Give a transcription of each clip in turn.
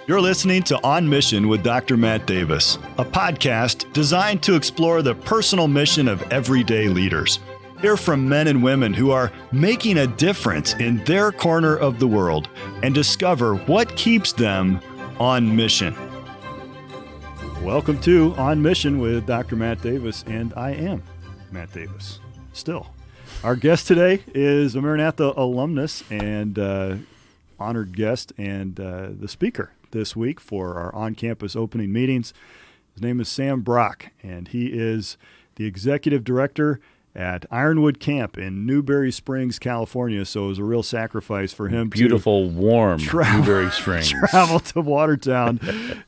You're listening to On Mission with Dr. Matt Davis, a podcast designed to explore the personal mission of everyday leaders. Hear from men and women who are making a difference in their corner of the world and discover what keeps them on mission. Welcome to On Mission with Dr. Matt Davis, and I am Matt Davis, still. Our guest today is a Maranatha alumnus and honored guest and the speaker this week for our on-campus opening meetings. His name is Sam Brock, and he is the executive director at Ironwood Camp in Newberry Springs, California. So it was a real sacrifice for him. Beautiful, warm Newberry Springs. Travel to Watertown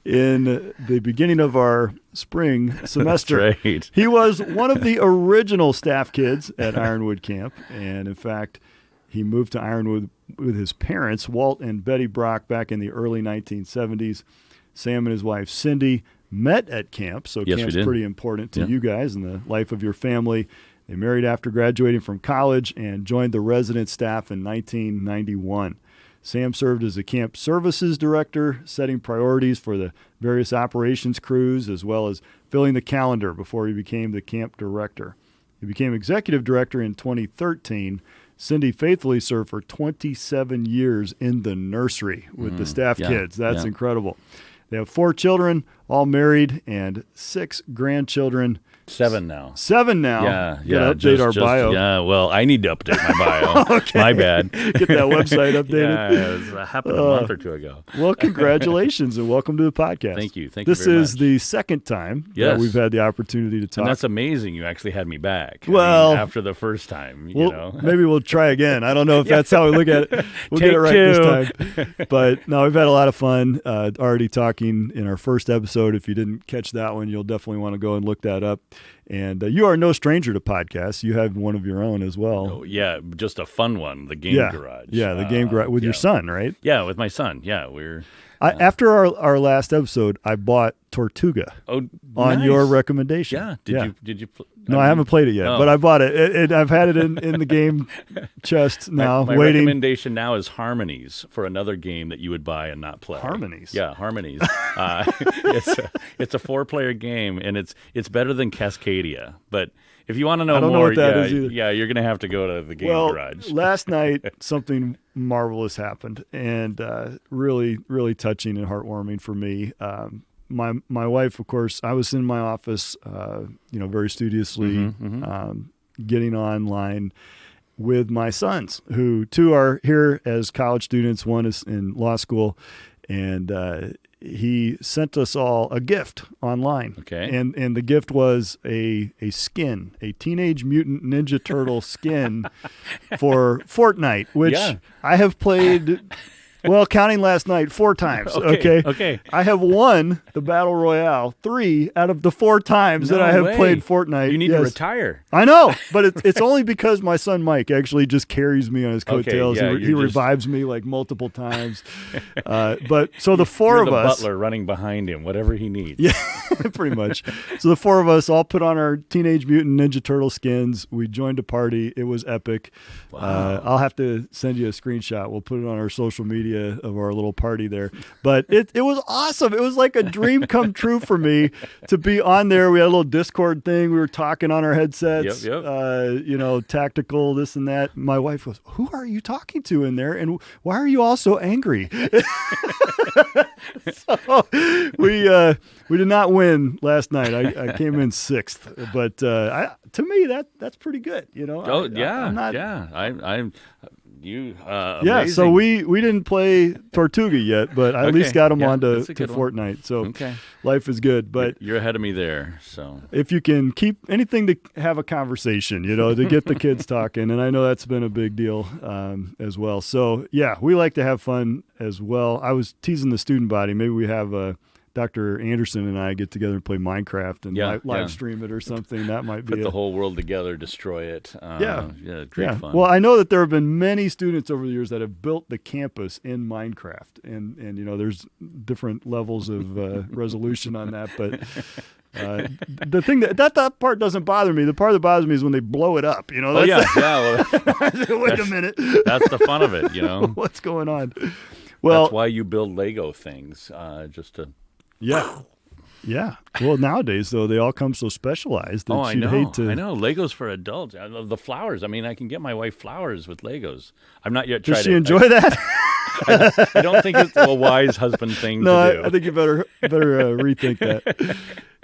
in the beginning of our spring semester. That's right. He was one of the original staff kids at Ironwood Camp, and in fact, he moved to Ironwood with his parents, Walt and Betty Brock, back in the early 1970s. Sam and his wife, Cindy, met at camp, so yes, camp's pretty important to you guys in the life of your family. They married after graduating from college and joined the resident staff in 1991. Sam served as a camp services director, setting priorities for the various operations crews, as well as filling the calendar before he became the camp director. He became executive director in 2013. Cindy faithfully served for 27 years in the nursery with the staff kids. That's incredible. They have 4 children, all married, and 6 grandchildren. 7 now. 7 now. Yeah. Update our bio. Yeah, well, I need to update my bio. Okay. My bad. Get that website updated. Yeah, it happened a month or two ago. Well, congratulations and welcome to the podcast. Thank you. This very is much. the second time that we've had the opportunity to talk. And that's amazing. You actually had me back. Well, after the first time, maybe we'll try again. I don't know if that's how we look at it. We'll get it right this time. But no, we've had a lot of fun already talking in our first episode. If you didn't catch that one, you'll definitely want to go and look that up. And you are no stranger to podcasts. You have one of your own as well. Oh, yeah, just a fun one, the Game Garage. Yeah, the Game Garage with your son, right? Yeah, with my son. Yeah, we're... after our last episode, I bought Tortuga on your recommendation. Yeah. Did you No, I haven't played it yet, but I bought it. I've had it in the game chest now, my waiting. My recommendation now is Harmonies for another game that you would buy and not play. Harmonies? Yeah, Harmonies. It's a 4-player game, and it's better than Cascadia. But if you want to know I don't more, know what that is either. Yeah, you're going to have to go to the Game Garage. Last night, something marvelous happened, and really, really touching and heartwarming for me. My wife, of course, I was in my office, very studiously, getting online with my sons, who 2 are here as college students. One is in law school, and he sent us all a gift online. Okay. And the gift was a skin, a Teenage Mutant Ninja Turtle skin for Fortnite, which I have played... Well, counting last night, 4 times. Okay. I have won the Battle Royale 3 out of the 4 times that I have played Fortnite. You need to retire. I know, but it's only because my son Mike actually just carries me on his coattails. He revives me like multiple times. But so the 4 of us, butler running behind him, whatever he needs. Yeah, pretty much. So the 4 of us all put on our Teenage Mutant Ninja Turtle skins. We joined a party. It was epic. Wow. I'll have to send you a screenshot. We'll put it on our social media of our little party there, but it was awesome. It was like a dream come true for me to be on there. We had a little Discord thing. We were talking on our headsets, tactical, this and that. My wife goes, "Who are you talking to in there? And why are you all so angry?" So we did not win last night. I came in 6th, but to me that's pretty good. Amazing. So we didn't play Tortuga yet, but I at least got them onto Fortnite. So life is good. But you're ahead of me there. So if you can keep anything to have a conversation, to get the kids talking, and I know that's been a big deal as well. So we like to have fun as well. I was teasing the student body. Maybe we have Dr. Anderson and I get together and play Minecraft and live stream it or something. That might be Put the whole world together, destroy it. Great fun. Well, I know that there have been many students over the years that have built the campus in Minecraft, and there's different levels of resolution on that, but the thing that part doesn't bother me. The part that bothers me is when they blow it up. Wait a minute. That's the fun of it. What's going on? Well, that's why you build Lego things, just to. yeah. Yeah. Well, nowadays, though, they all come so specialized that Oh, I you'd know. hate to. I know. Legos for adults. I love the flowers. I mean, I can get my wife flowers with Legos. I'm not yet tried Does she it. enjoy that? I don't think it's a wise husband thing No, to do. I think you better rethink that.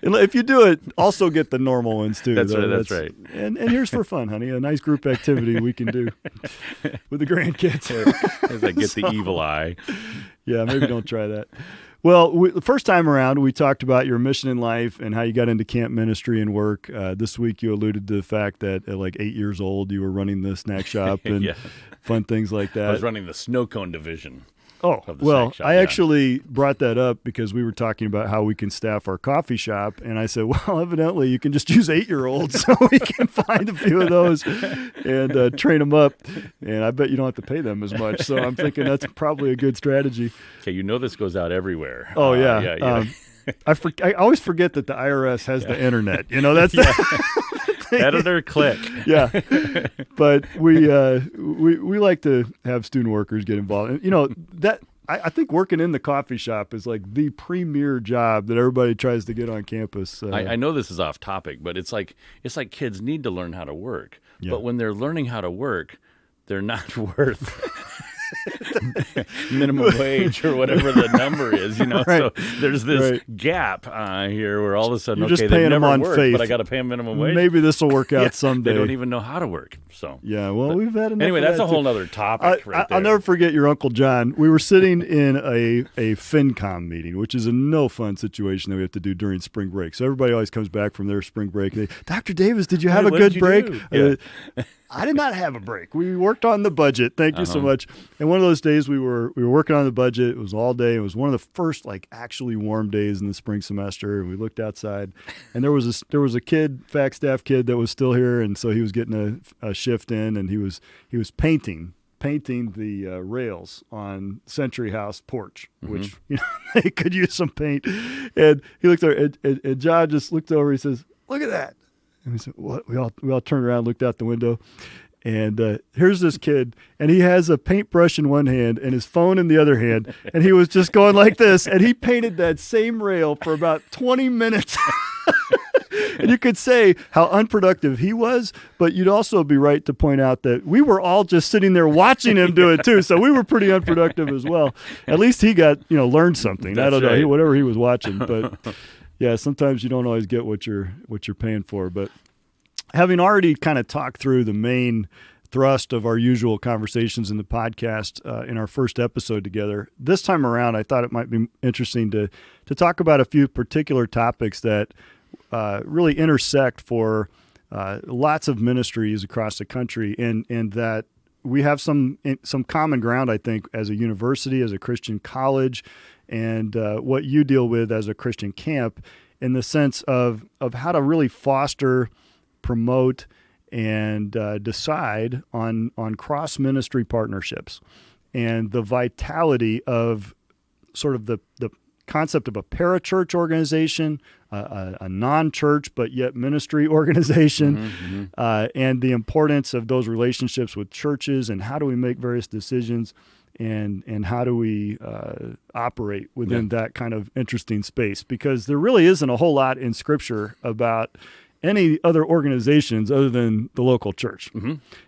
And if you do it, also get the normal ones too. That's though. right. That's right. And here's for fun, honey, a nice group activity we can do with the grandkids. As I get the evil eye. Yeah, maybe don't try that. Well, the first time around, we talked about your mission in life and how you got into camp ministry and work. This week, you alluded to the fact that at like 8 years old, you were running the snack shop and Yeah. fun things like that. I was running the snow cone division. Oh, of the well, snack shop, I yeah. actually brought that up because we were talking about how we can staff our coffee shop. And I said, well, evidently you can just use 8-year-olds so we can find a few of those and train them up. And I bet you don't have to pay them as much. So I'm thinking that's probably a good strategy. Okay, you know this goes out everywhere. Oh, yeah. Yeah. I always forget that the IRS has the internet. You know, that's Editor click. yeah. But we like to have student workers get involved. And, you know, that I think working in the coffee shop is like the premier job that everybody tries to get on campus. I know this is off topic, but it's like kids need to learn how to work. Yeah. But when they're learning how to work, they're not worth minimum wage or whatever the number is, you know. Right. So there's this Right. gap here where all of a sudden, You're just okay, paying they them never on worked, faith. but I got to pay them minimum wage. Maybe this will work out Yeah, someday. They don't even know how to work. So Yeah, well, we've had enough. anyway, of that's that a whole too. other topic right there. I'll never forget your Uncle John. We were sitting in a FinCom meeting, which is a no fun situation that we have to do during spring break. So everybody always comes back from their spring break. And Dr. Davis, did you have a What good did you break? do? Yeah. I did not have a break. We worked on the budget. Thank you so much. And one of those days we were working on the budget. It was all day. It was one of the first like actually warm days in the spring semester. And we looked outside, and there was a kid, fac staff kid, that was still here, and so he was getting a shift in, and he was painting the rails on Century House porch, which you know they could use some paint. And he looked over, and John just looked over. He says, "Look at that." And we said, "What?" We all turned around, looked out the window, and here's this kid, and he has a paintbrush in one hand and his phone in the other hand, and he was just going like this, and he painted that same rail for about 20 minutes. And you could say how unproductive he was, but you'd also be right to point out that we were all just sitting there watching him do it too. So we were pretty unproductive as well. At least he got, learned something. I don't know, right. whatever he was watching, but yeah, sometimes you don't always get what you're paying for. But having already kind of talked through the main thrust of our usual conversations in the podcast in our first episode together, this time around, I thought it might be interesting to talk about a few particular topics that really intersect for lots of ministries across the country, and that we have some common ground, I think, as a university, as a Christian college, and what you deal with as a Christian camp, in the sense of how to really foster, promote, and decide on cross ministry partnerships, and the vitality of sort of the concept of a parachurch organization, a non-church but yet ministry organization, and the importance of those relationships with churches, and how do we make various decisions, and how do we operate within that kind of interesting space, because there really isn't a whole lot in Scripture about any other organizations other than the local church.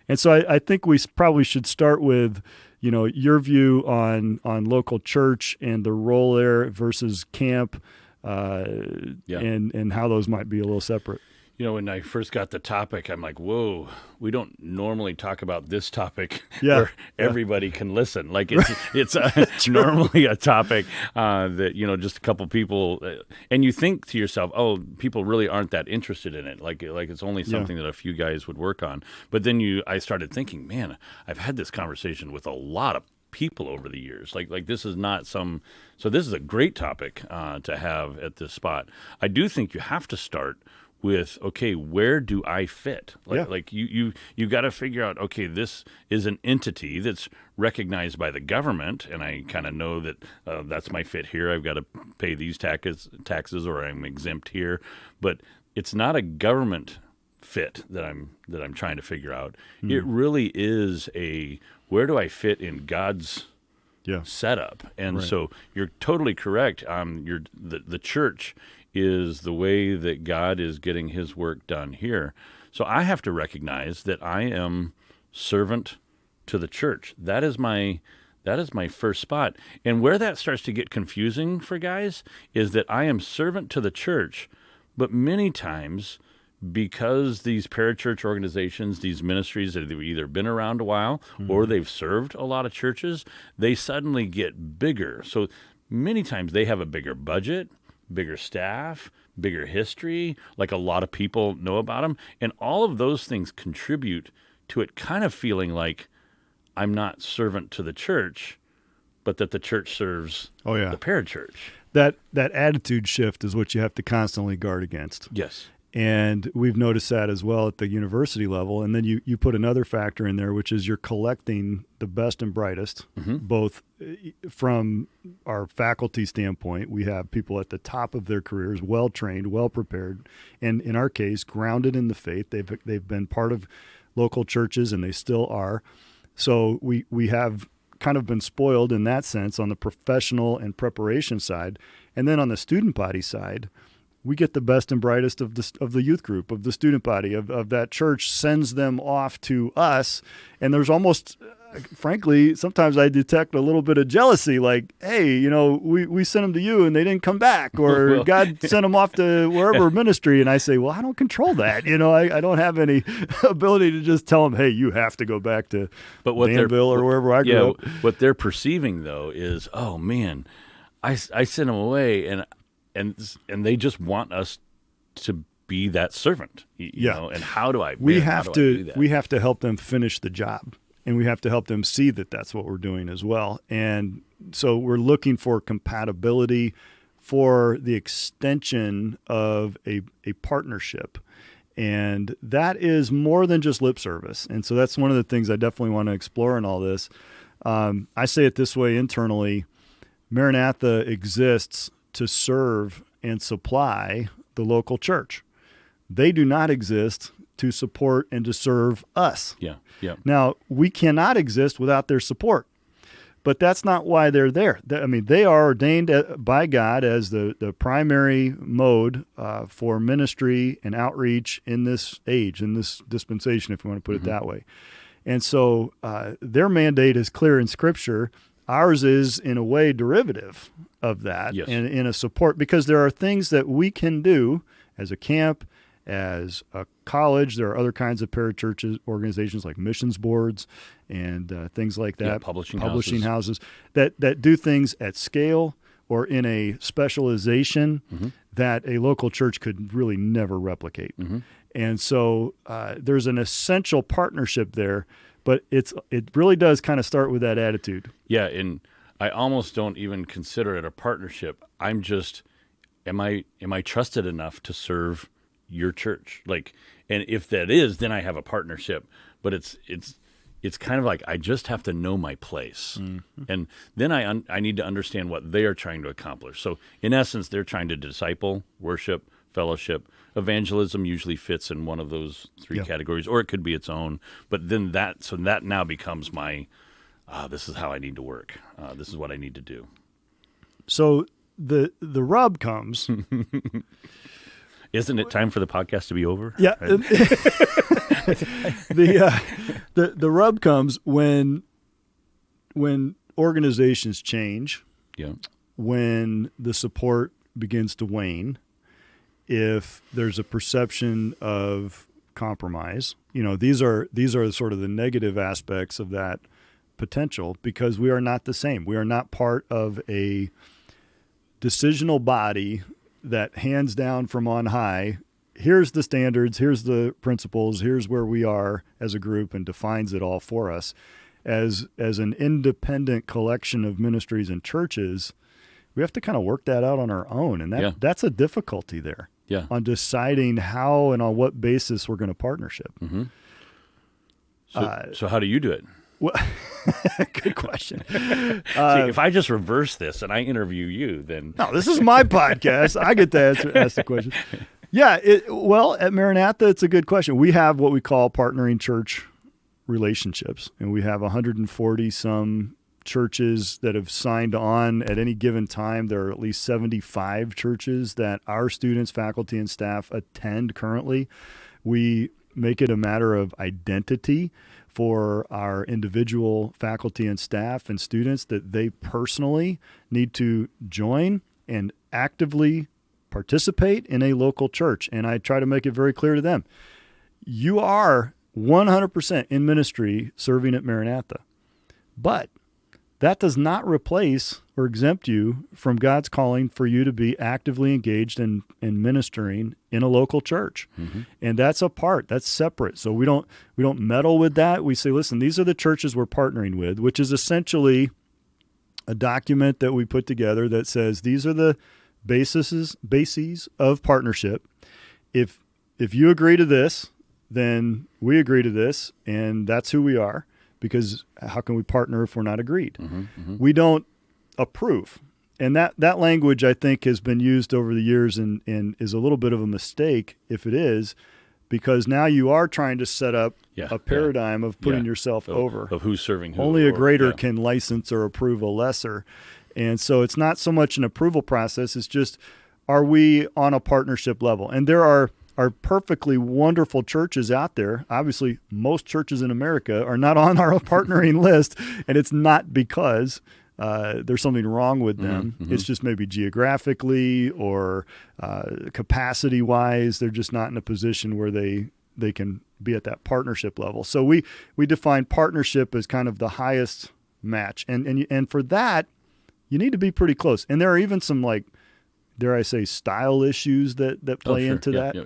And so I think we probably should start with your view on local church and the role there versus camp, and how those might be a little separate. When I first got the topic, I'm like, whoa, we don't normally talk about this topic Yeah. where everybody can listen. Like it's normally a topic that, just a couple people, and you think to yourself, oh, people really aren't that interested in it. Like it's only something that a few guys would work on. But then I started thinking, man, I've had this conversation with a lot of people over the years. Like this is not so this is a great topic to have at this spot. I do think you have to start with, okay, where do I fit? Like you got to figure out, okay, this is an entity that's recognized by the government, and I kind of know that that's my fit here. I've got to pay these taxes, or I'm exempt here. But it's not a government fit that I'm trying to figure out. It really is where do I fit in God's setup. And Right. so you're totally correct. The church is the way that God is getting his work done here. So I have to recognize that I am servant to the church. That is my first spot. And where that starts to get confusing for guys is that I am servant to the church, but many times, because these parachurch organizations, these ministries that have either been around a while or they've served a lot of churches, they suddenly get bigger. So many times they have a bigger budget, bigger staff, bigger history, like a lot of people know about them. And all of those things contribute to it kind of feeling like I'm not servant to the church, but that the church serves the parachurch. That attitude shift is what you have to constantly guard against. Yes. And we've noticed that as well at the university level. And then you put another factor in there, which is you're collecting the best and brightest, both from our faculty standpoint. We have people at the top of their careers, well-trained, well-prepared, and in our case, grounded in the faith. They've been part of local churches, and they still are. So we have kind of been spoiled in that sense on the professional and preparation side. And then on the student body side, we get the best and brightest of the youth group, of the student body, of that church, sends them off to us. And there's almost, frankly, sometimes I detect a little bit of jealousy, like, hey, we sent them to you and they didn't come back, or Well, God sent them off to wherever ministry. And I say, well, I don't control that. I don't have any ability to just tell them, hey, you have to go back to Danville or wherever I grew up. What they're perceiving, though, is, oh, man, I sent them away, and they just want us to be that servant, you know. And how do I? We have to help them finish the job, and we have to help them see that that's what we're doing as well. And so we're looking for compatibility for the extension of a partnership, and that is more than just lip service. And so that's one of the things I definitely want to explore in all this. I say it this way internally: Maranatha exists to serve and supply the local church. They do not exist to support and to serve us. Yeah. Now, we cannot exist without their support, but that's not why they're there. They are ordained by God as the primary mode for ministry and outreach in this age, in this dispensation, if you want to put it that way. And so their mandate is clear in Scripture. Ours is, in a way, derivative of that, and in a support, because there are things that we can do as a camp, as a college. There are other kinds of parachurch organizations like missions boards and things like that, publishing houses that do things at scale or in a specialization that a local church could really never replicate. And so there's an essential partnership there. But it really does kind of start with that attitude. Yeah, and I almost don't even consider it a partnership. I'm just, am I trusted enough to serve your church? Like, and if that is, then I have a partnership. But it's kind of like I just have to know my place, and then I need to understand what they are trying to accomplish. So in essence, they're trying to disciple, worship, fellowship. Evangelism usually fits in one of those three categories, or it could be its own. But then that now becomes my, this is how I need to work. This is what I need to do. So the rub comes. Isn't it time for the podcast to be over? Yeah. The rub comes when organizations change. Yeah. When the support begins to wane. If there's a perception of compromise, these are sort of the negative aspects of that potential, because we are not the same. We are not part of a decisional body that hands down from on high, here's the standards, here's the principles, here's where we are as a group, and defines it all for us. As an independent collection of ministries and churches, we have to kind of work that out on our own, and that's a difficulty there. Yeah. On deciding how and on what basis we're going to partnership. So how do you do it? Well, good question. See, if I just reverse this and I interview you, then... No, this is my podcast. I get to ask the question. Yeah, at Maranatha, it's a good question. We have what we call partnering church relationships, and we have 140-some churches that have signed on at any given time. There are at least 75 churches that our students, faculty, and staff attend currently. We make it a matter of identity for our individual faculty and staff and students that they personally need to join and actively participate in a local church. And I try to make it very clear to them, you are 100% in ministry serving at Maranatha. But that does not replace or exempt you from God's calling for you to be actively engaged in ministering in a local church. Mm-hmm. And that's that's separate. So we don't meddle with that. We say, listen, these are the churches we're partnering with, which is essentially a document that we put together that says these are the bases of partnership. If you agree to this, then we agree to this, and that's who we are. Because how can we partner if we're not agreed? Mm-hmm, mm-hmm. We don't approve. And that language, I think, has been used over the years and is a little bit of a mistake if it is, because now you are trying to set up a paradigm of putting yourself over. Of who's serving who. Only a greater can license or approve a lesser. And so it's not so much an approval process. It's just, are we on a partnership level? And there are perfectly wonderful churches out there. Obviously, most churches in America are not on our partnering list, and it's not because there's something wrong with them. Mm-hmm. It's just maybe geographically or capacity-wise, they're just not in a position where they can be at that partnership level. So we define partnership as kind of the highest match, and for that, you need to be pretty close. And there are even some, like, dare I say, style issues that play into that. Yeah.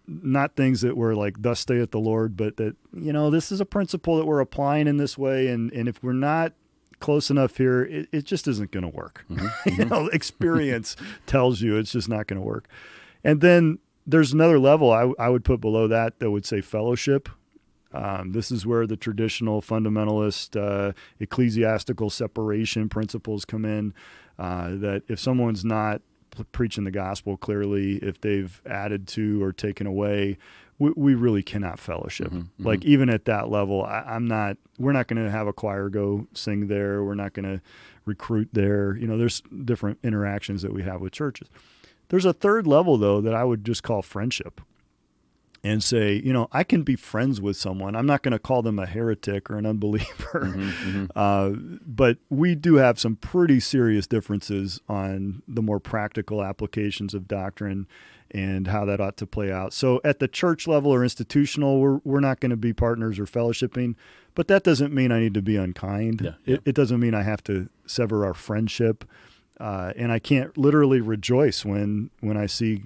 Not things that were like, thus saith the Lord, but that, this is a principle that we're applying in this way. And if we're not close enough here, it just isn't going to work. Mm-hmm. Experience tells you it's just not going to work. And then there's another level I would put below that would say fellowship. This is where the traditional fundamentalist ecclesiastical separation principles come in. That if someone's not preaching the gospel clearly, if they've added to or taken away, we really cannot fellowship. Mm-hmm. Like, even at that level, we're not going to have a choir go sing there. We're not going to recruit there. There's different interactions that we have with churches. There's a third level, though, that I would just call friendship. And say, I can be friends with someone. I'm not going to call them a heretic or an unbeliever. Mm-hmm, mm-hmm. But we do have some pretty serious differences on the more practical applications of doctrine and how that ought to play out. So at the church level or institutional, we're not going to be partners or fellowshipping. But that doesn't mean I need to be unkind. Yeah. It doesn't mean I have to sever our friendship. And I can't literally rejoice when I see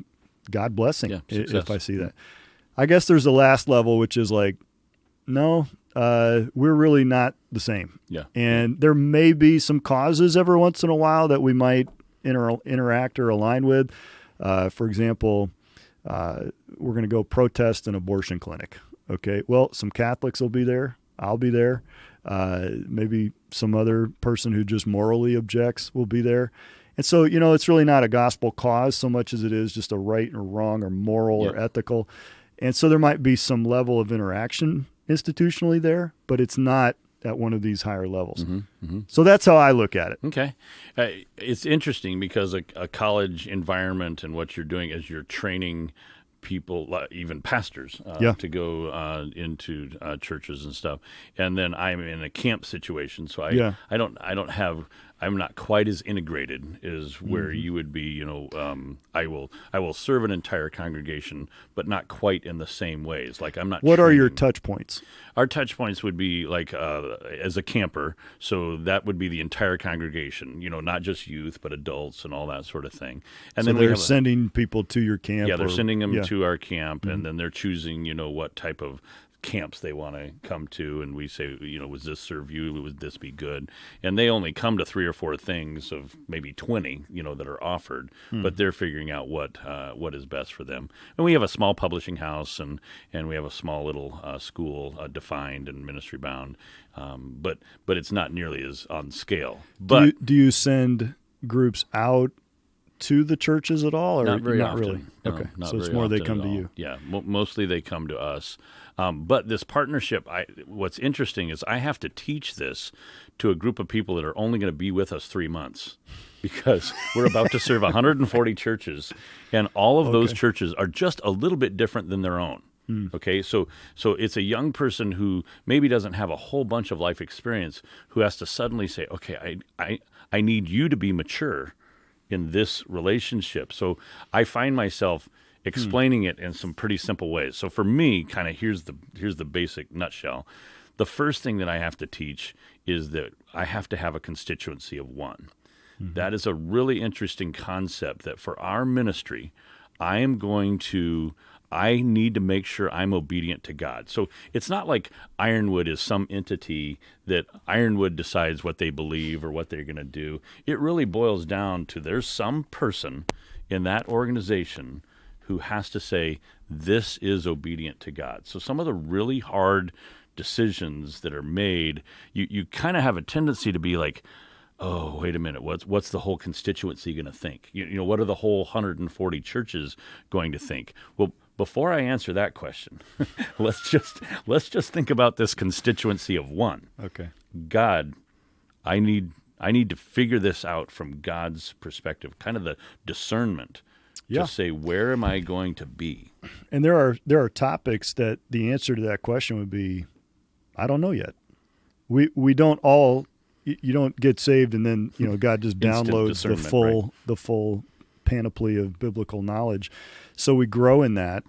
God blessing, if I see that. I guess there's the last level, which is like, no, we're really not the same. Yeah. And there may be some causes every once in a while that we might interact or align with. For example, we're going to go protest an abortion clinic. Okay. Well, some Catholics will be there. I'll be there. Maybe some other person who just morally objects will be there. And so, it's really not a gospel cause so much as it is just a right or wrong or moral or ethical. And so there might be some level of interaction institutionally there, but it's not at one of these higher levels. Mm-hmm, mm-hmm. So that's how I look at it. Okay. It's interesting because a college environment and what you're doing is you're training people, even pastors, to go into churches and stuff. And then I'm in a camp situation, so I'm not quite as integrated as where you would be. I will serve an entire congregation, but not quite in the same ways. Like, I'm not. What are your touch points? Our touch points would be like as a camper, so that would be the entire congregation. Not just youth, but adults and all that sort of thing. And so then they're sending people to your camp. Yeah, they're sending them to our camp, and then they're choosing, what type of camps they want to come to, and we say, would this serve you? Would this be good? And they only come to 3 or 4 things of maybe 20, that are offered, but they're figuring out what is best for them. And we have a small publishing house, and we have a small little school, defined and ministry bound, but it's not nearly as on scale. But do you send groups out to the churches at all, or not very not often. really? No, Okay, not so it's very more they often come at to all. you. Yeah, mostly they come to us. But this partnership, what's interesting is I have to teach this to a group of people that are only going to be with us 3 months, because we're about to serve 140 churches, and all of those churches are just a little bit different than their own. Okay, so it's a young person who maybe doesn't have a whole bunch of life experience who has to suddenly say, okay, I need you to be mature in this relationship. So I find myself explaining it in some pretty simple ways. So for me, kind of here's the basic nutshell. The first thing that I have to teach is that I have to have a constituency of one. That is a really interesting concept, that for our ministry, I need to make sure I'm obedient to God. So it's not like Ironwood is some entity that Ironwood decides what they believe or what they're going to do. It really boils down to there's some person in that organization who has to say, this is obedient to God. So some of the really hard decisions that are made, you kind of have a tendency to be like, oh, wait a minute, what's the whole constituency going to think? You know, what are the whole 140 churches going to think? Well, before I answer that question, let's just think about this constituency of one. Okay. God, I need to figure this out from God's perspective, kind of the discernment. Yeah. To say, where am I going to be? And there are topics that the answer to that question would be, I don't know yet. We don't all, you don't get saved and then, God just downloads the full panoply of biblical knowledge. So we grow in that.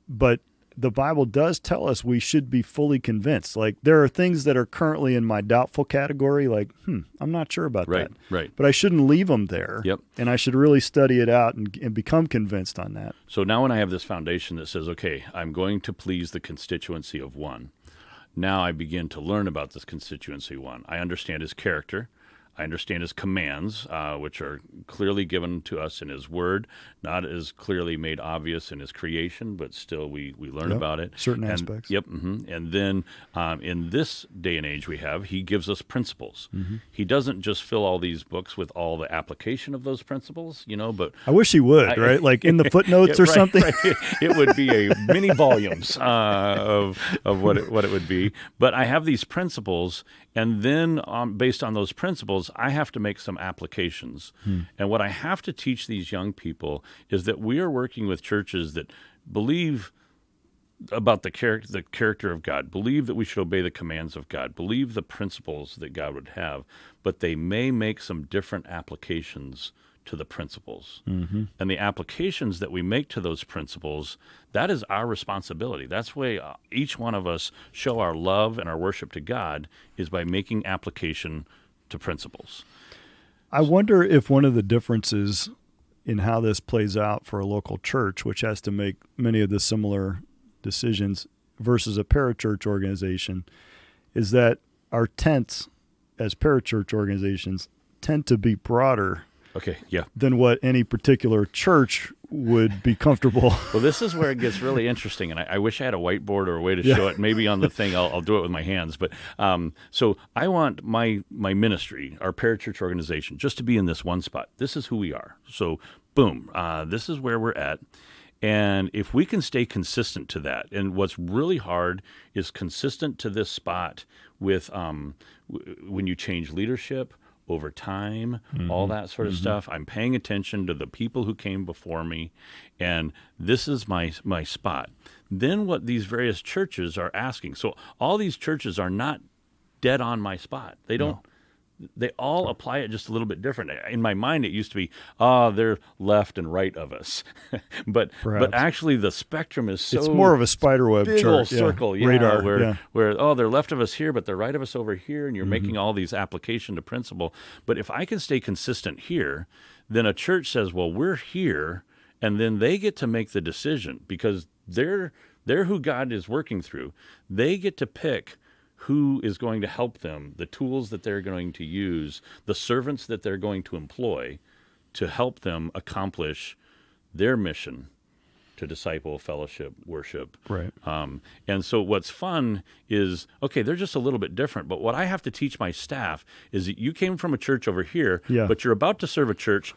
But the Bible does tell us we should be fully convinced. Like, there are things that are currently in my doubtful category, like, I'm not sure about that. Right. But I shouldn't leave them there. Yep. And I should really study it out and become convinced on that. So now when I have this foundation that says, okay, I'm going to please the constituency of one, now I begin to learn about this constituency one. I understand his character. I understand his commands, which are clearly given to us in his word, not as clearly made obvious in his creation, but still we learn about it. Certain aspects. Yep. And then in this day and age he gives us principles. He doesn't just fill all these books with all the application of those principles, but I wish he would, right? Like in the footnotes or something. Right. It would be a mini volumes of what it would be. But I have these principles, and then based on those principles, I have to make some applications. And what I have to teach these young people is that we are working with churches that believe about the character of God, believe that we should obey the commands of God, believe the principles that God would have, but they may make some different applications to the principles. And the applications that we make to those principles, that is our responsibility. That's why each one of us show our love and our worship to God, is by making application to principles. I wonder if one of the differences in how this plays out for a local church, which has to make many of the similar decisions, versus a parachurch organization, is that our tents as parachurch organizations tend to be broader than what any particular church would be comfortable. Well, this is where it gets really interesting, and I wish I had a whiteboard or a way to show it. Maybe on the thing, I'll do it with my hands. But so I want my ministry, our parachurch organization, just to be in this one spot. This is who we are. So boom, this is where we're at. And if we can stay consistent to that, and what's really hard is consistent to this spot with when you change leadership, over time, all that sort of stuff. I'm paying attention to the people who came before me, and this is my spot. Then what these various churches are asking, so all these churches are not dead on my spot. They don't. No. They all apply it just a little bit different. In my mind, it used to be, they're left and right of us. but actually the spectrum is so... It's more of a spiderweb big chart. Old circle, radar, where they're left of us here, but they're right of us over here, and you're making all these application to principle. But if I can stay consistent here, then a church says, well, we're here, and then they get to make the decision, because they're who God is working through. They get to pick who is going to help them, the tools that they're going to use, the servants that they're going to employ to help them accomplish their mission to disciple, fellowship, worship. Right. And so what's fun is, okay, they're just a little bit different, but what I have to teach my staff is that you came from a church over here, but you're about to serve a church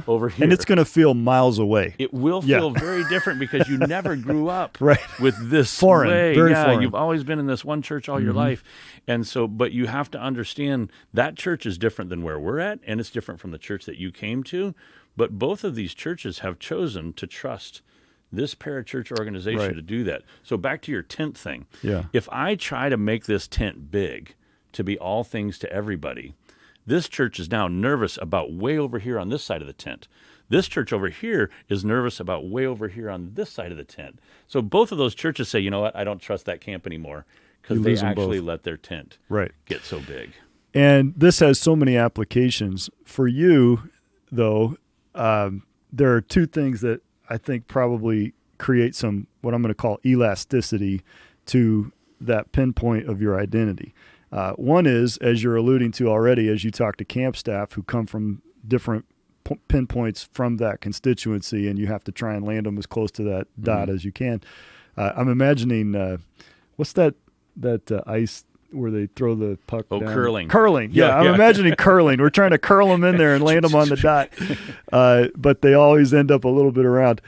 over here. And it's going to feel miles away. It will feel very different because you never grew up with this foreign, way. Very foreign. You've always been in this one church all your life. And so, but you have to understand that church is different than where we're at, and it's different from the church that you came to. But both of these churches have chosen to trust this parachurch organization to do that. So back to your tent thing. Yeah. If I try to make this tent big to be all things to everybody, this church is now nervous about way over here on this side of the tent. This church over here is nervous about way over here on this side of the tent. So both of those churches say, you know what, I don't trust that camp anymore because they actually let their tent get so big. And this has so many applications. For you, though, there are two things that I think probably create some, what I'm going to call elasticity to that pinpoint of your identity. One is, as you're alluding to already, as you talk to camp staff who come from different pinpoints from that constituency, and you have to try and land them as close to that dot as you can. I'm imagining, what's that ice where they throw the puck down? Curling. Curling, yeah. I'm imagining curling. We're trying to curl them in there and land them on the dot. But they always end up a little bit around.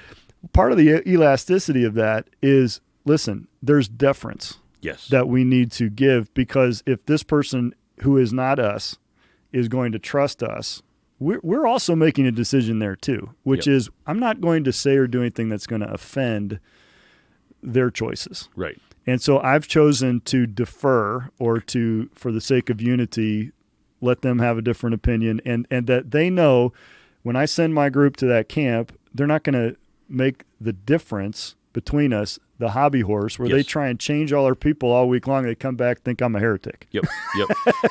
Part of the elasticity of that is, listen, there's deference that we need to give, because if this person who is not us is going to trust us, we're also making a decision there too, which is, I'm not going to say or do anything that's going to offend their choices. Right. And so I've chosen to defer, or to, for the sake of unity, let them have a different opinion, and that they know when I send my group to that camp, they're not going to make the difference between us the hobby horse where they try and change all our people all week long. They come back, think I'm a heretic. Yep.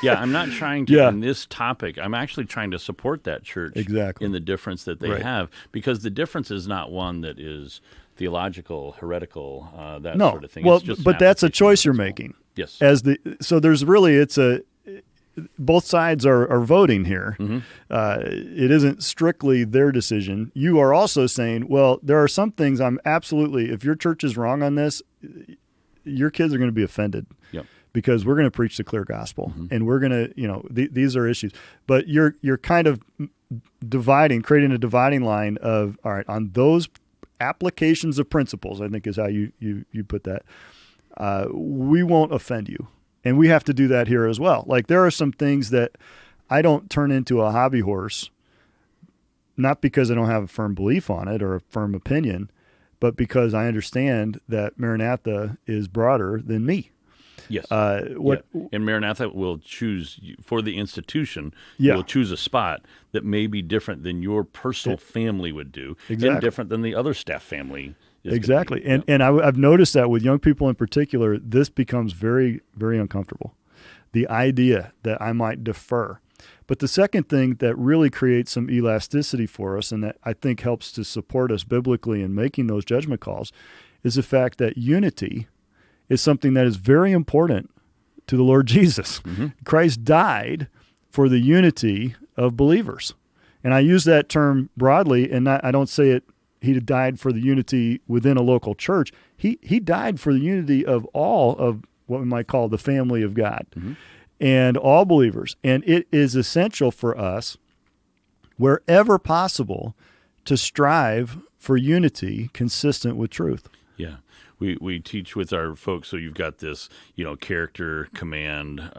Yeah, I'm not trying to, in this topic, I'm actually trying to support that church in the difference that they have, because the difference is not one that is theological, heretical, that sort of thing. Well, it's just but that's a choice you're making. Yes. So there's really, both sides are voting here. It isn't strictly their decision. You are also saying, well, there are some things I'm absolutely, if your church is wrong on this, your kids are going to be offended. Yep. Because we're going to preach the clear gospel, and we're going to, these are issues. But you're kind of creating a dividing line of, all right, on those applications of principles, I think is how you put that, we won't offend you. And we have to do that here as well. Like, there are some things that I don't turn into a hobby horse, not because I don't have a firm belief on it or a firm opinion, but because I understand that Maranatha is broader than me. Yes. And Maranatha will choose, for the institution, will choose a spot that may be different than your personal family would do, and different than the other staff family. Exactly. And I've noticed that with young people in particular, this becomes very, very uncomfortable. The idea that I might defer. But the second thing that really creates some elasticity for us, and that I think helps to support us biblically in making those judgment calls, is the fact that unity is something that is very important to the Lord Jesus. Christ died for the unity of believers. And I use that term broadly, and I don't say it, he died for the unity within a local church. He died for the unity of all of what we might call the family of God and all believers. And it is essential for us, wherever possible, to strive for unity consistent with truth. Yeah. We teach with our folks, so you've got this, character, command,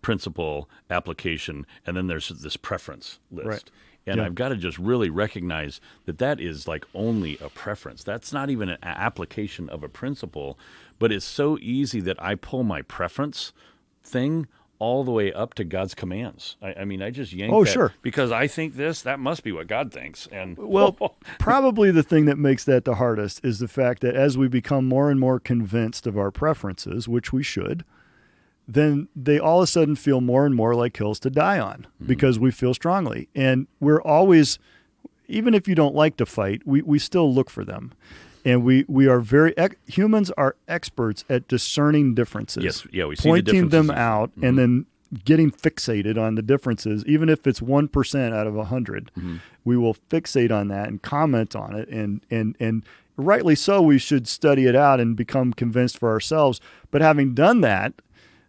principle, application, and then there's this preference list. Right. And I've got to just really recognize that is like only a preference. That's not even an application of a principle, but it's so easy that I pull my preference thing all the way up to God's commands. I mean, I just yank that because I think this, that must be what God thinks. And probably the thing that makes that the hardest is the fact that as we become more and more convinced of our preferences, which we should, then they all of a sudden feel more and more like hills to die on because we feel strongly. And we're always, even if you don't like to fight, we still look for them. And we are humans are experts at discerning differences. Yes, yeah, we see pointing the them out and then getting fixated on the differences. Even if it's 1% out of 100, we will fixate on that and comment on it. And rightly so, we should study it out and become convinced for ourselves. But having done that,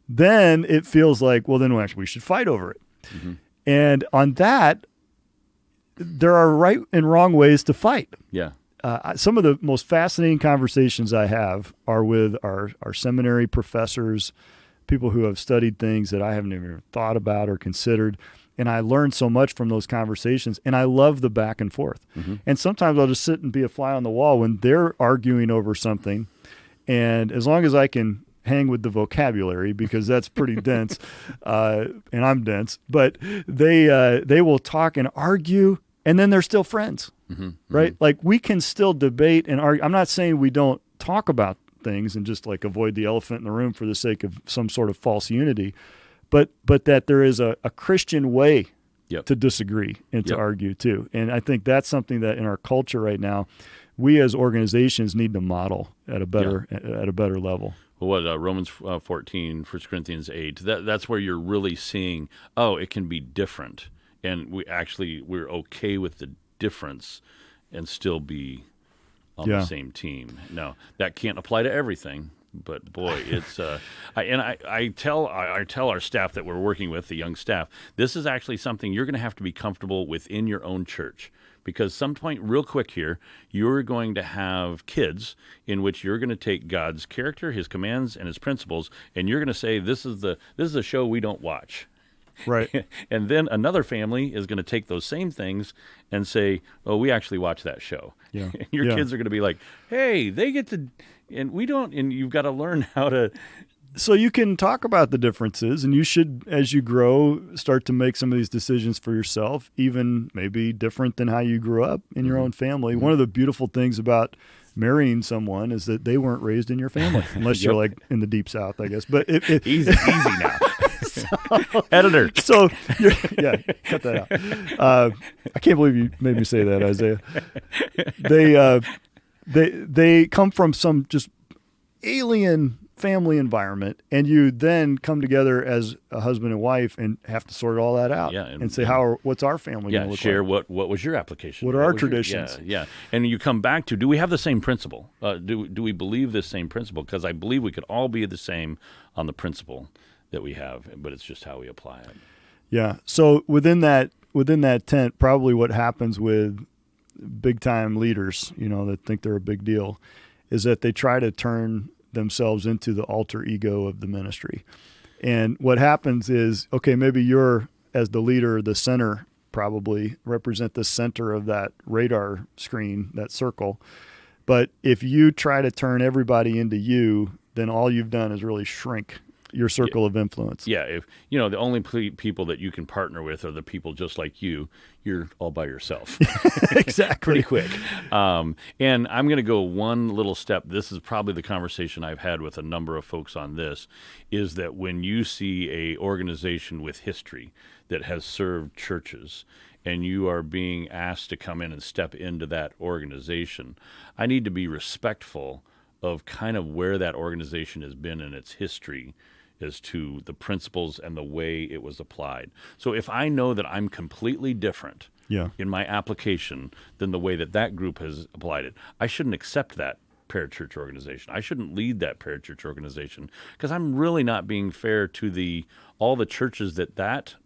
then it feels like, well, then actually we should fight over it. Mm-hmm. And on that, there are right and wrong ways to fight. Yeah. Some of the most fascinating conversations I have are with our seminary professors, people who have studied things that I haven't even thought about or considered. And I learned so much from those conversations, and I love the back and forth. Mm-hmm. And sometimes I'll just sit and be a fly on the wall when they're arguing over something. And as long as I can hang with the vocabulary, because that's pretty dense, and I'm dense, but they will talk and argue, and then they're still friends, mm-hmm. right? Mm-hmm. Like we can still debate and argue. I'm not saying we don't talk about things and just like avoid the elephant in the room for the sake of some sort of false unity, but that there is a Christian way Yep. to disagree and to Yep. argue too. And I think that's something that in our culture right now, we as organizations need to model at a better level. Well, what Romans 14, 1 Corinthians 8, that's where you're really seeing, oh, it can be different. And we're okay with the difference and still be on the same team. No, that can't apply to everything. But boy, it's I tell our staff that we're working with, the young staff, this is actually something you're going to have to be comfortable within your own church, because some point real quick here, you're going to have kids in which you're going to take God's character, His commands, and His principles, and you're going to say this is a show we don't watch. Right. And then another family is going to take those same things and say, oh, we actually watch that show. Yeah. And your kids are going to be like, hey, they get to, and we don't, and you've got to learn how to. So you can talk about the differences, and you should, as you grow, start to make some of these decisions for yourself, even maybe different than how you grew up in your own family. Mm-hmm. One of the beautiful things about marrying someone is that they weren't raised in your family, unless you're like in the deep South, I guess. But easy now. Editor. So, cut that out. I can't believe you made me say that, Isaiah. They come from some just alien family environment, and you then come together as a husband and wife and have to sort all that out and say, what's our family going to look share like? what was your application? What are our traditions? And you come back to, do we have the same principle? Do we believe this same principle? Because I believe we could all be the same on the principle that we have, but it's just how we apply it. Yeah. So within that tent, probably what happens with big time leaders, that think they're a big deal, is that they try to turn themselves into the alter ego of the ministry. And what happens is, okay, maybe you're, as the leader, the center, probably represent the center of that radar screen, that circle. But if you try to turn everybody into you, then all you've done is really shrink your circle of influence. Yeah, if the only people that you can partner with are the people just like you, you're all by yourself. Exactly. Pretty quick. And I'm going to go one little step. This is probably the conversation I've had with a number of folks on this, is that when you see a organization with history that has served churches and you are being asked to come in and step into that organization, I need to be respectful of kind of where that organization has been in its history as to the principles and the way it was applied. So if I know that I'm completely different in my application than the way that group has applied it, I shouldn't accept that parachurch organization. I shouldn't lead that parachurch organization, because I'm really not being fair to all the churches that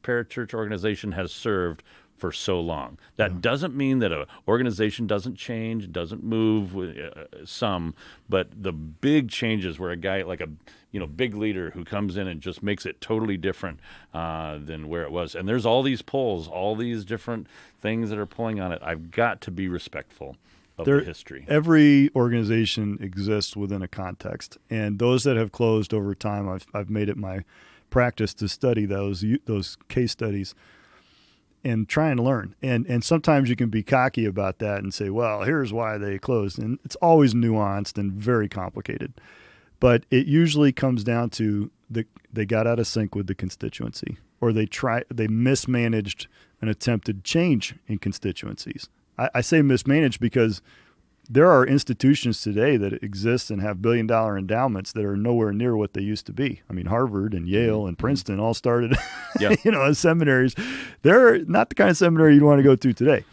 parachurch organization has served for so long. That doesn't mean that an organization doesn't change, doesn't move, some, but the big changes where a guy like a big leader who comes in and just makes it totally different than where it was. And there's all these polls, all these different things that are pulling on it. I've got to be respectful of the history. Every organization exists within a context, and those that have closed over time, I've made it my practice to study those case studies and try and learn. And sometimes you can be cocky about that and say, well, here's why they closed. And it's always nuanced and very complicated. But it usually comes down to they got out of sync with the constituency, or they mismanaged an attempted change in constituencies. I say mismanaged because there are institutions today that exist and have billion-dollar endowments that are nowhere near what they used to be. I mean, Harvard and Yale and Princeton all started, as seminaries. They're not the kind of seminary you'd want to go to today.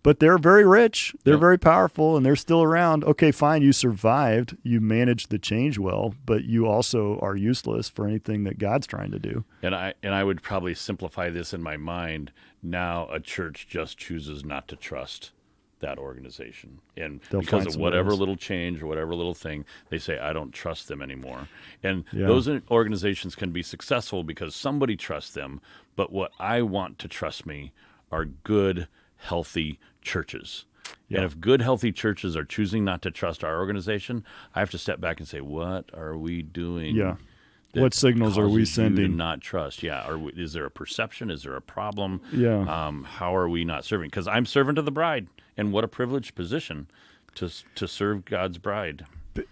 but they're very rich. They're Yep. very powerful, and they're still around. Okay, fine. You survived. You managed the change well, but you also are useless for anything that God's trying to do. And I would probably simplify this in my mind. Now a church just chooses not to trust that organization. And They'll because find of somebody whatever else. little change or whatever little thing, they say, I don't trust them anymore. And Yeah. those organizations can be successful because somebody trusts them. But what I want to trust me are good, healthy churches. Yeah. And if good, healthy churches are choosing not to trust our organization, I have to step back and say, what are we doing? Yeah. that What signals are we causes you to sending? not trust? Yeah. Is there a perception? Is there a problem? Yeah. How are we not serving? Because I'm servant of the bride, and what a privileged position to serve God's bride.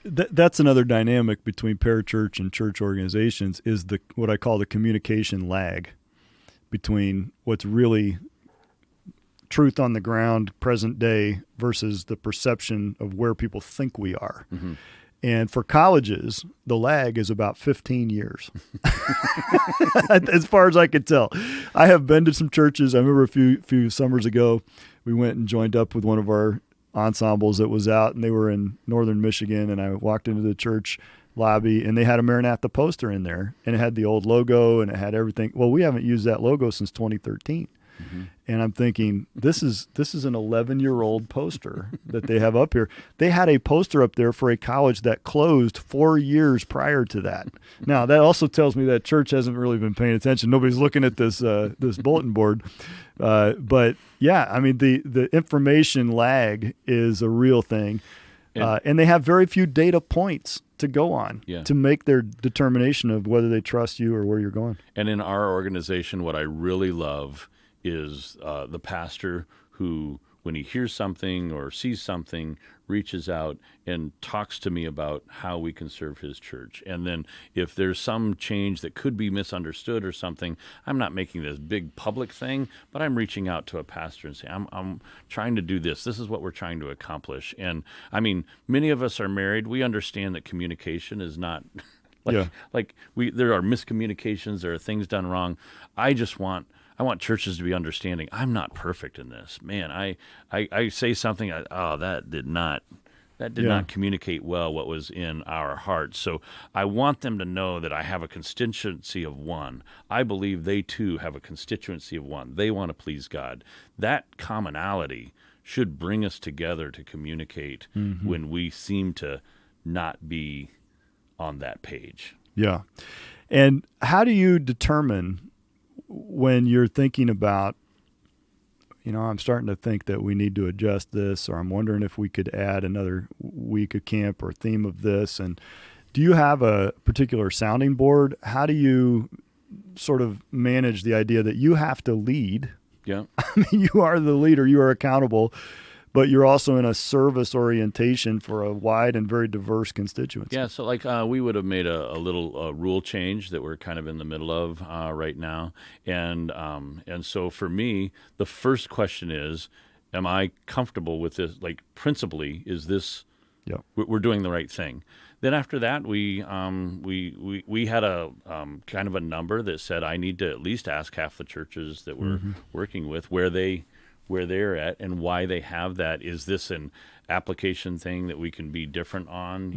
That's another dynamic between parachurch and church organizations is what I call the communication lag between what's really truth on the ground, present day, versus the perception of where people think we are. Mm-hmm. And for colleges, the lag is about 15 years, as far as I can tell. I have been to some churches. I remember a few summers ago, we went and joined up with one of our ensembles that was out, and they were in northern Michigan, and I walked into the church lobby, and they had a Maranatha poster in there, and it had the old logo, and it had everything. Well, we haven't used that logo since 2013. Mm-hmm. And I'm thinking, this is an 11-year-old poster that they have up here. They had a poster up there for a college that closed 4 years prior to that. Now, that also tells me that church hasn't really been paying attention. Nobody's looking at this bulletin board. But yeah, I mean, the information lag is a real thing. And they have very few data points to go on to make their determination of whether they trust you or where you're going. And in our organization, what I really love is the pastor who, when he hears something or sees something, reaches out and talks to me about how we can serve his church. And then if there's some change that could be misunderstood or something, I'm not making this big public thing, but I'm reaching out to a pastor and saying, I'm trying to do this. This is what we're trying to accomplish. And I mean, many of us are married. We understand that communication is not there are miscommunications, there are things done wrong. I want churches to be understanding. I'm not perfect in this. Man, I say something, that did not communicate well what was in our hearts. So I want them to know that I have a constituency of one. I believe they too have a constituency of one. They want to please God. That commonality should bring us together to communicate when we seem to not be on that page. Yeah. And how do you determine when you're thinking about, I'm starting to think that we need to adjust this, or I'm wondering if we could add another week of camp or theme of this? And do you have a particular sounding board? How do you sort of manage the idea that you have to lead? Yeah. I mean, you are the leader, you are accountable, but you're also in a service orientation for a wide and very diverse constituency. Yeah, so we would have made a little rule change that we're kind of in the middle of right now. And so for me, the first question is, am I comfortable with this? Like, principally, is this, we're doing the right thing? Then after that, we had a kind of a number that said I need to at least ask half the churches that we're working with where they're at and why they have that. Is this an application thing that we can be different on?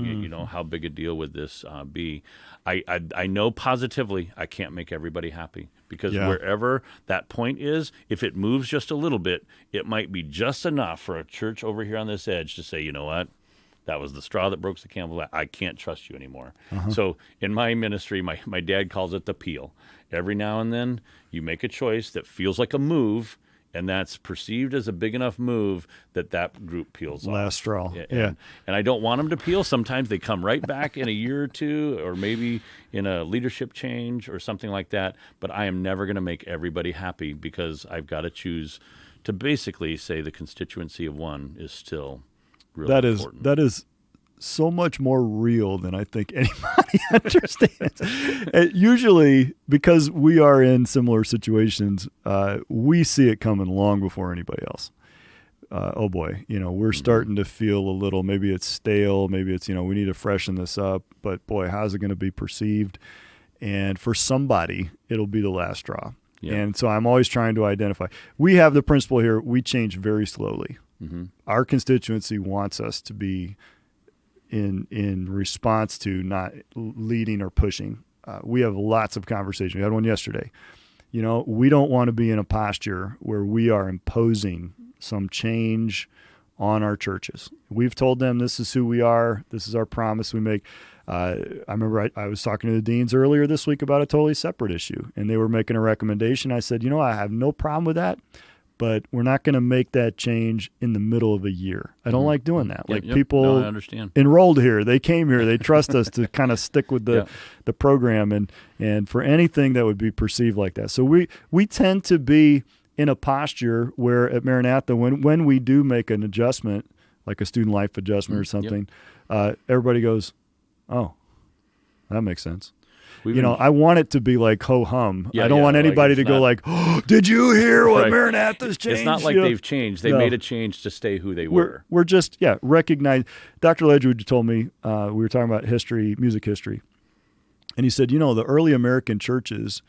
How big a deal would this be? I know positively I can't make everybody happy because wherever that point is, if it moves just a little bit, it might be just enough for a church over here on this edge to say, you know what? That was the straw that broke the camel's back. I can't trust you anymore. So in my ministry, my dad calls it the peel. Every now and then you make a choice that feels like a move, and that's perceived as a big enough move that group peels off. Last straw. And I don't want them to peel. Sometimes they come right back in a year or two, or maybe in a leadership change or something like that. But I am never going to make everybody happy because I've got to choose to basically say the constituency of one is still really important. That is so much more real than I think anybody understands. Usually, because we are in similar situations, we see it coming long before anybody else. Oh boy, we're starting to feel a little, maybe it's stale, maybe it's, we need to freshen this up, but boy, how's it going to be perceived? And for somebody, it'll be the last straw. Yeah. And so I'm always trying to identify. We have the principle here, we change very slowly. Mm-hmm. Our constituency wants us to be in response to not leading or pushing. We have lots of conversation. We had one yesterday. We don't want to be in a posture where we are imposing some change on our churches. We've told them this is who we are. This is our promise we make. I remember I was talking to the deans earlier this week about a totally separate issue, and they were making a recommendation. I said, I have no problem with that, but we're not going to make that change in the middle of a year. I don't like doing that. People No, I understand. enrolled here, they came here, they trust us to kind of stick with the program, and for anything that would be perceived like that. So we tend to be in a posture where at Maranatha, when we do make an adjustment, like a student life adjustment or something, everybody goes, oh, that makes sense. I want it to be like ho-hum. I don't want anybody to go like, oh, did you hear what Maranatha's changed? It's not like they've changed. They made a change to stay who they were. We're just, recognize. Dr. Ledgewood told me, we were talking about history, music history, and he said, the early American churches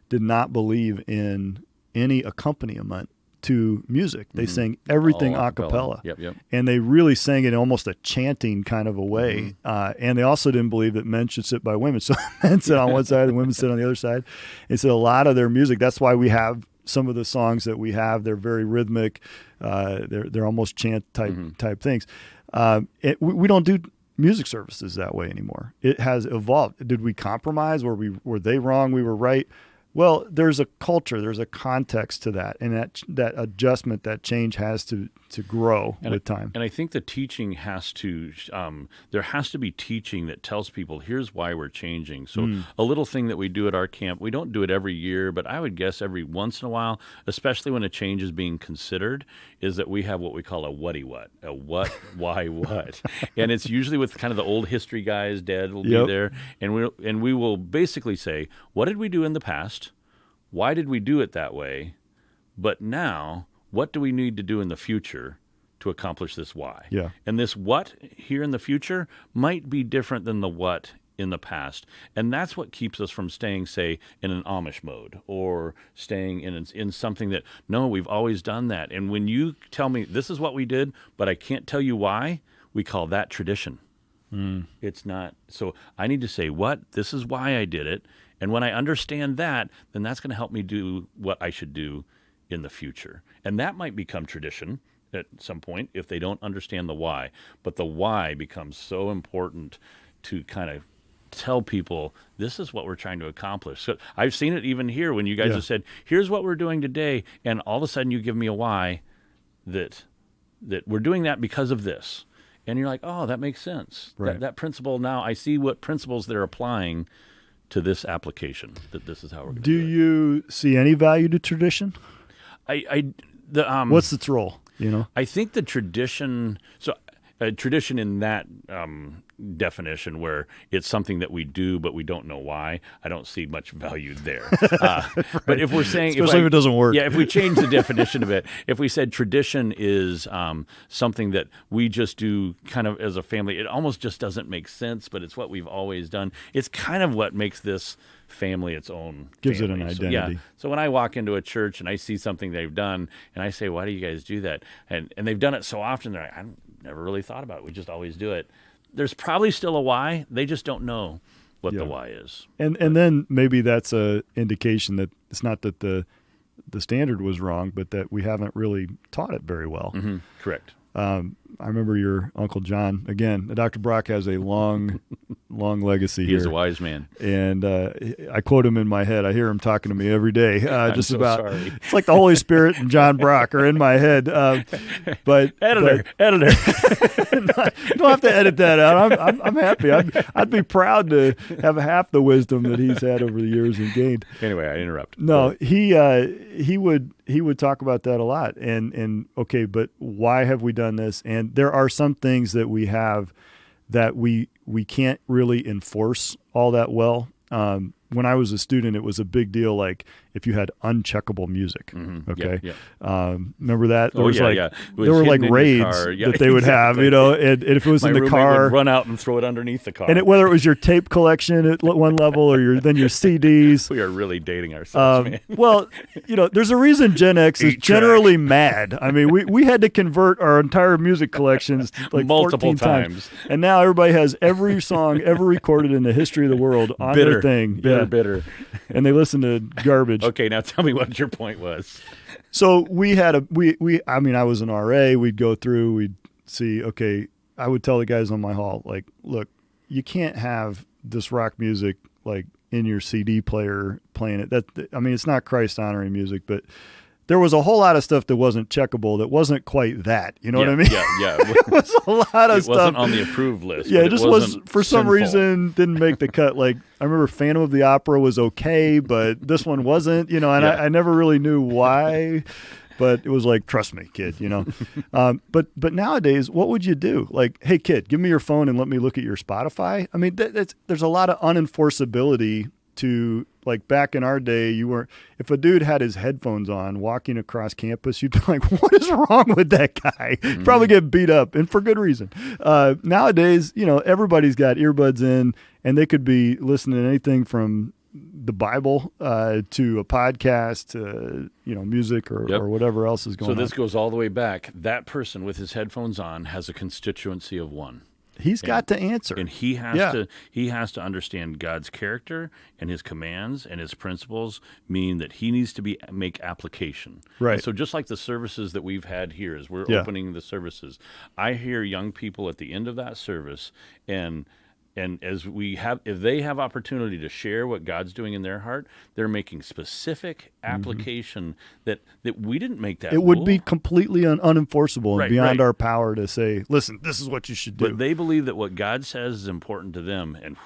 did not believe in any accompaniment to music. They sang everything a cappella. Yep. And they really sang it in almost a chanting kind of a way. And they also didn't believe that men should sit by women. So men sit on one side and women sit on the other side. And so a lot of their music, that's why we have some of the songs that we have. They're very rhythmic. They're almost chant type things. We don't do music services that way anymore. It has evolved. Did we compromise? Were they wrong? We were right. Well, there's a culture, there's a context to that, and that adjustment, that change has to grow with time. And I think the teaching has to, there has to be teaching that tells people, here's why we're changing. So a little thing that we do at our camp, we don't do it every year, but I would guess every once in a while, especially when a change is being considered, is that we have what we call a whatty what, a what, why, what. And it's usually with kind of the old history guys, Dad will be there, and we will basically say, what did we do in the past? Why did we do it that way? But now, what do we need to do in the future to accomplish this why? Yeah. And this what here in the future might be different than the what in the past. And that's what keeps us from staying, say, in an Amish mode or staying in something that, no, we've always done that. And when you tell me this is what we did, but I can't tell you why, we call that tradition. It's not. So I need to say, this is why I did it. And when I understand that, then that's going to help me do what I should do in the future. And that might become tradition at some point if they don't understand the why. But the why becomes so important to kind of tell people this is what we're trying to accomplish. So I've seen it even here when you guys have said, here's what we're doing today. And all of a sudden you give me a why that we're doing that because of this. And you're like, oh, that makes sense. Right. That principle, now I see what principles they're applying to this application, that this is how we're going to do it. Do you see any value to tradition? What's its role? I think the tradition, tradition in that definition where it's something that we do but we don't know why, I don't see much value there. But if we're saying, especially if it doesn't work, if we change the definition of it, if we said tradition is something that we just do kind of as a family, it almost just doesn't make sense, but it's what we've always done. It's kind of what makes this family its own gives family. it an identity. So when I walk into a church and I see something they've done and I say, why do you guys do that? And they've done it so often, they're like, I never really thought about it. We just always do it. There's probably still a why. They just don't know what the why is. And then maybe that's a indication that it's not that the standard was wrong, but that we haven't really taught it very well. Mm-hmm. Correct. I remember your Uncle John, again, Dr. Brock has a long legacy here. He is a wise man. And I quote him in my head. I hear him talking to me every day. Sorry. It's like the Holy Spirit and John Brock are in my head. But Editor. You don't have to edit that out. I'm happy. I'd be proud to have half the wisdom that he's had over the years and gained. Anyway, I interrupt. No, he would talk about that a lot. And okay, but why have we done this? And there are some things that we have that we can't really enforce all that well. When I was a student, it was a big deal. Like if you had uncheckable music. Mm-hmm. Okay. Yeah. Remember that? There Oh, was yeah, like, yeah. It was there were like hidden in your raids car. Yeah, that they would have, exactly. you know, and if it was My in the roommate car, would run out and throw it underneath the car. and whether it was your tape collection at one level or your CDs. We are really dating ourselves, man. Well, you know, there's a reason Gen X is 8-track. generally mad. I mean, we had to convert our entire music collections like Multiple 14 times. And now everybody has every song ever recorded in the history of the world on their thing. Bitter. And they listen to garbage. Okay, now tell me what your point was. So we had I mean, I was an RA. We'd go through, we'd see, okay, I would tell the guys on my hall, like, look, you can't have this rock music like in your CD player playing it. I mean, it's not Christ honoring music, but there was a whole lot of stuff that wasn't checkable, that wasn't quite that. You know what I mean? Yeah. It was a lot of stuff. It wasn't on the approved list. Yeah, but it just wasn't was, for some sinful. reason, didn't make the cut. Like, I remember Phantom of the Opera was okay, but this one wasn't, you know, and Yeah. I never really knew why. But it was like, trust me, kid, you know. But nowadays, what would you do? Like, hey, kid, give me your phone and let me look at your Spotify. I mean, there's a lot of unenforceability to, like, back in our day, if a dude had his headphones on walking across campus, you'd be like, what is wrong with that guy? Mm-hmm. Probably get beat up, and for good reason. Nowadays, you know, everybody's got earbuds in, and they could be listening to anything from the Bible to a podcast to, you know, music or whatever else is going on. So this goes all the way back. That person with his headphones on has a constituency of one. He's got to answer. And he has to understand God's character, and his commands and his principles mean that he needs to make application. Right. And so just like the services that we've had here, as we're opening the services, I hear young people at the end of that service, and as if they have opportunity to share what God's doing in their heart, they're making specific application that we didn't make that. It would be completely unenforceable and beyond right. our power to say, listen, this is what you should do. But they believe that what God says is important to them, and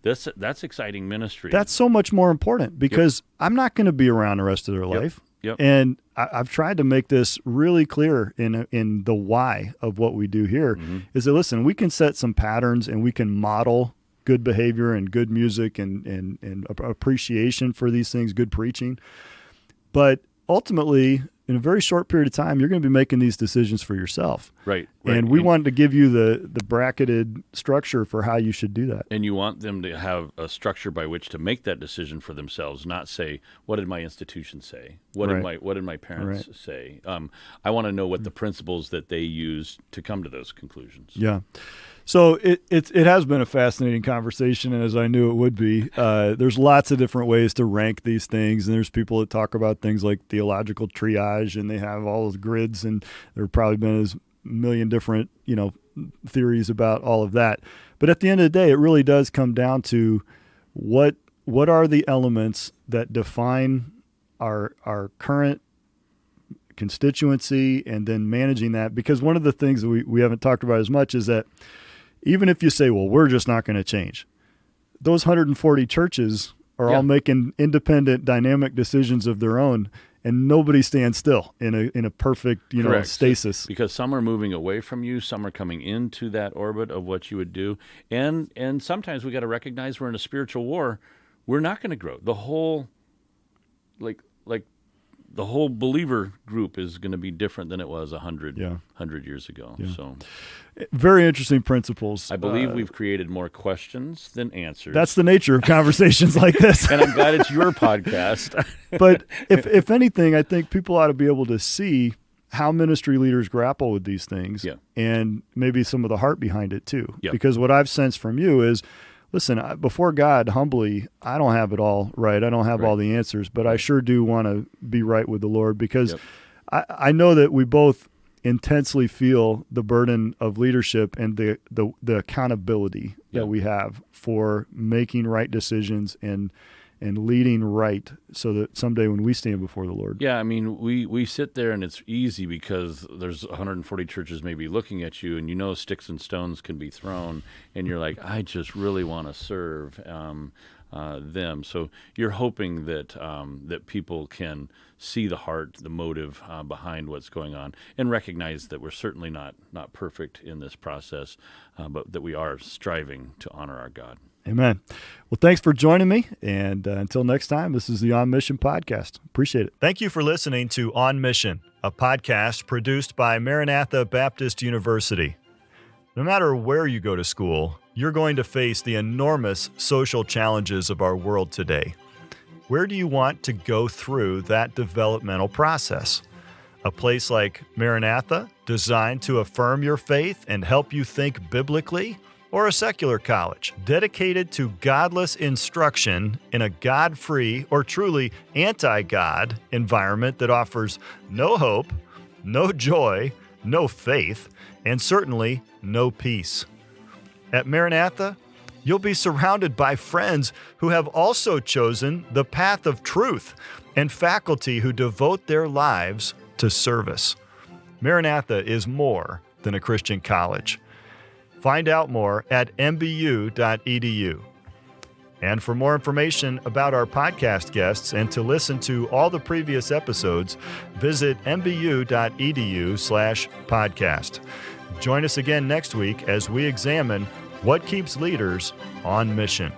that's exciting ministry. That's so much more important, because I'm not going to be around the rest of their life. Yep. And I've tried to make this really clear in the why of what we do here, is that, listen, we can set some patterns and we can model good behavior and good music and appreciation for these things, good preaching. But ultimately, in a very short period of time, you're going to be making these decisions for yourself. Right. And we wanted to give you the bracketed structure for how you should do that. And you want them to have a structure by which to make that decision for themselves, not say, what did my institution say? What did my parents say? I want to know what the principles that they use to come to those conclusions. Yeah. So it has been a fascinating conversation, and as I knew it would be. There's lots of different ways to rank these things, and there's people that talk about things like theological triage, and they have all those grids, and there have probably been a million different, you know, theories about all of that. But at the end of the day, it really does come down to what are the elements that define our current constituency, and then managing that. Because one of the things that we haven't talked about as much is that even if you say, well, we're just not going to change, those 140 churches are all making independent, dynamic decisions of their own, and nobody stands still in a perfect, you know, stasis. Because some are moving away from you, some are coming into that orbit of what you would do, and sometimes we got to recognize we're in a spiritual war. We're not going to grow. The whole, like the whole believer group is going to be different than it was 100 years ago. Yeah. So, very interesting principles. I believe we've created more questions than answers. That's the nature of conversations like this. And I'm glad it's your podcast. But if anything, I think people ought to be able to see how ministry leaders grapple with these things, and maybe some of the heart behind it too. Because what I've sensed from you is, listen, before God, humbly, I don't have it all right. I don't have all the answers, but I sure do want to be right with the Lord, because I know that we both intensely feel the burden of leadership and the accountability that we have for making right decisions and leading right, so that someday when we stand before the Lord. Yeah, I mean, we sit there and it's easy because there's 140 churches maybe looking at you, and you know sticks and stones can be thrown, and you're like, I just really want to serve them. So you're hoping that that people can see the heart, the motive behind what's going on, and recognize that we're certainly not perfect in this process, but that we are striving to honor our God. Amen. Well, thanks for joining me. And until next time, this is the On Mission podcast. Appreciate it. Thank you for listening to On Mission, a podcast produced by Maranatha Baptist University. No matter where you go to school, you're going to face the enormous social challenges of our world today. Where do you want to go through that developmental process? A place like Maranatha, designed to affirm your faith and help you think biblically? Or a secular college, dedicated to godless instruction in a God-free or truly anti-God environment that offers no hope, no joy, no faith, and certainly no peace? At Maranatha, you'll be surrounded by friends who have also chosen the path of truth and faculty who devote their lives to service. Maranatha is more than a Christian college. Find out more at mbu.edu. And for more information about our podcast guests and to listen to all the previous episodes, visit mbu.edu/podcast. Join us again next week as we examine what keeps leaders on mission.